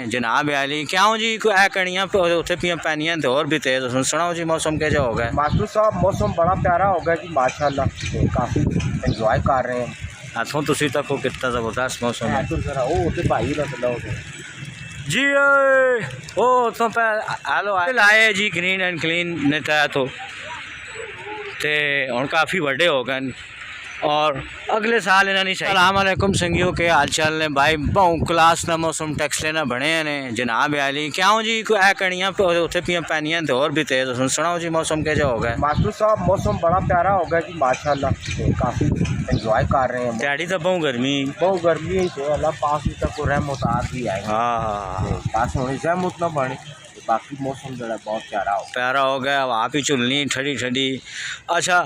जनाब आली क्यों जी ऐ कणियां उत्थे पियां पैनियां ते होर भी तेज सुनाओ जी मौसम कैसा हो गया? मास्टर साहब मौसम बड़ा प्यारा हो गया जी माशाल्लाह, काफ़ी एंजॉय कर रहे हैं। इतों तुसी तक कितना ज़बरदस्त मौसम है जरा वो तो भाई ना जी। ओ तो हेलो लाए जी ग्रीन एंड क्लीन ने तहत हो ते हुण काफ़ी बड़े हो गए और अगले साल इन्होंने सलाम अलैकुम संगियों के हाल चाल ने भाई बहु क्लास ना मौसम टेक्सटे ना बने ने जनाब आली क्यों जी ऐ कणियां उत्थे पियां पैनियां ते होर भी तेज सुनाओ जी मौसम कैसा हो गया? मास्टर साहब मौसम बड़ा प्यारा हो गया जी माशाल्लाह, काफ़ी एंजॉय कर रहे हैं। दिहाड़ी तो बहुत गर्मी है तो अल्लाह पाक की तक रहमत आ भी आए। हाँ बस हुण रहमत ना बने, बाकी मौसम जो बहुत प्यारा हो गया। वहाँ भी चुलनी ठंडी ठंडी। अच्छा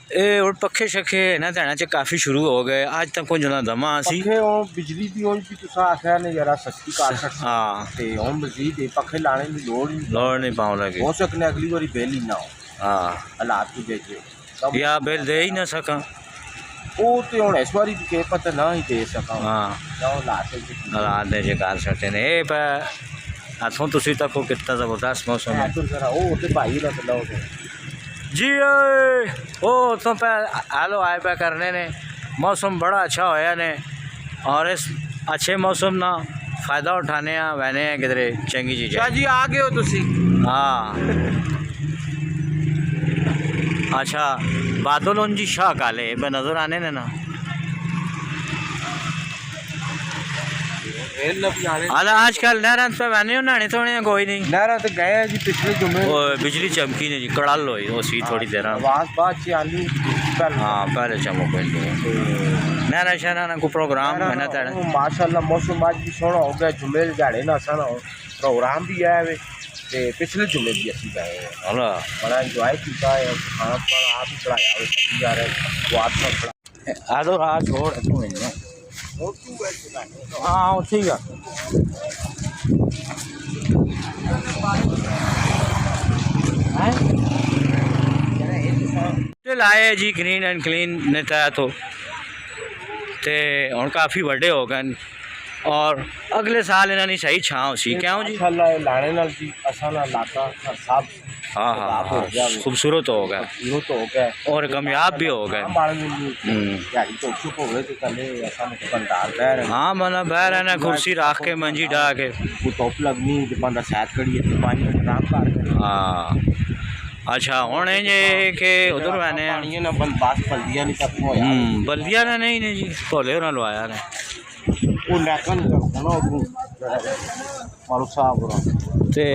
ये और पखे शखे ना ध्यान च काफ़ी शुरू हो गए आज तक कुछ ना दमा सी बिजली भी होई भी तुसा आखिया ने जरा सस्ती कर सकते। हाँ ते हुण मजीद पखे लाने की लोड़ नहीं पाउं लगे। हो सकने अगली बारी बिल ही ना हो। हाँ हालात की देखे या बिल दे ही ना सका वो तो हुण इस बारी भी पता ना ही दे सका। हाँ हालात दे जे कर सकते ने इतों तुसी तक कितना ज़बरदस्त मौसम है जरा वो तो भाई ना जी। ओ तो हेलो आए पे करने ने मौसम बड़ा अच्छा होया ने और इस अच्छे मौसम ना फ़ायदा उठाने वहने किधरे चंगी चीज़ जी आ गए हो तुसी। हाँ अच्छा बादल उन जी शाह काले पे नज़र आने ने ना आजकल नहर पे बहने नहाने थोड़े कोई नहीं नहर तो गए जी पिछले जुम्मे बिजली चमकी ने जी कड़ल हुई वो सी थोड़ी देर आवाज बाद से आली। हाँ पहले चमक नहरा शहरा ना को प्रोग्राम है ना तेरा माशाल्लाह मौसम आज भी सोहना हो गया। जुम्मे झाड़े ना सन प्रोग्राम भी आया वे ते पिछले जुम्मे भी असी गए हला बड़ा एंजॉय किया है। खाना पाना आप ही चढ़ाया वे सभी जा रहे वो आप आदो रात छोड़ तू हाँ ठीक है लाए जी ग्रीन एंड क्लीन ने तहत हो ते हुण काफ़ी बड़े हो गए और अगले साल इन्होंने सही छाँव सी क्यों जी लाने नाल जी असा ना इलाका सब हाँ खूबसूरत हो गया और कामयाब भी हो गए। हाँ मना बह रहना कुर्सी रख के मंजी डा के धुप लगनी बंदा सैर करिए हाँ। अच्छा हूँ जे के उधर मैंने बल्दिया ने नहीं जी भोले होना लवाया ने ते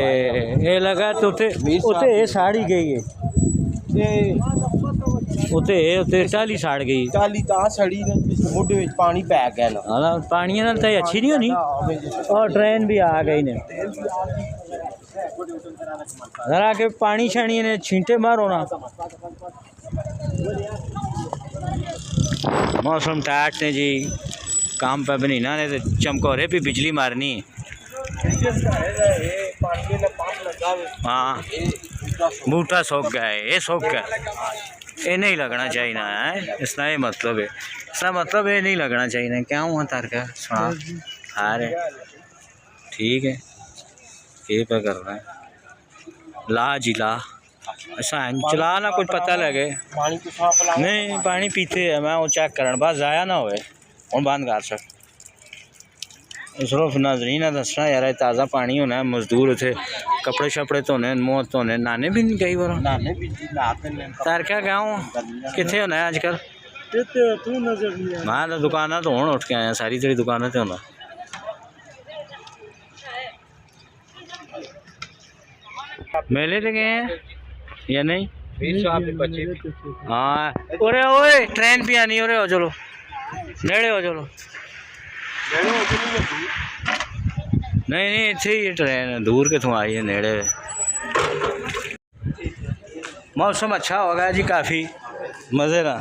ये लगा तो उते साड़ी गई है उते टाली साड़ गई टाली ता सड़ी मुड्ढे विच पानी पै गया ना। हां पानी नाल तो अच्छी नहीं होनी और ट्रेन भी आ गई ने जरा के पानी छानी ने छींटे मारो ना। मौसम टाट ने जी काम पे बनी ना ने चमकोरे भी बिजली मारनी। हाँ बूटा सूख गया है ये सूख गया ये नहीं लगना चाहिए ना है इसका ये मतलब है इसका मतलब ये नहीं लगना चाहिए क्या हुआ तार का सुना अरे ठीक है ये पे कर रहा है ला जी ला ऐसा चला ना कुछ पता लगे नहीं पानी पीते है मैं वो चेक करन बस जाया ना होए और बंद कर सक सिर्फ नाजरीन दसना यार ताज़ा पानी होना है मजदूर उसे कपड़े शपड़े धोने मुँह धोने नहाने भी नहीं कई बार तार क्या गाँव कितने होना है अजकल मैं तो दुकाना तो हूँ उठ के आया सारी तेरी दुकाना तो होना मेले तो गए हैं या नहीं? हाँ अरे ओए ट्रेन भी आनी हो चलो नेड़े हो चलो नहीं इतने ही ट्रेन दूर कितों आई है नेड़े। मौसम अच्छा हो गया जी काफ़ी मज़े ना।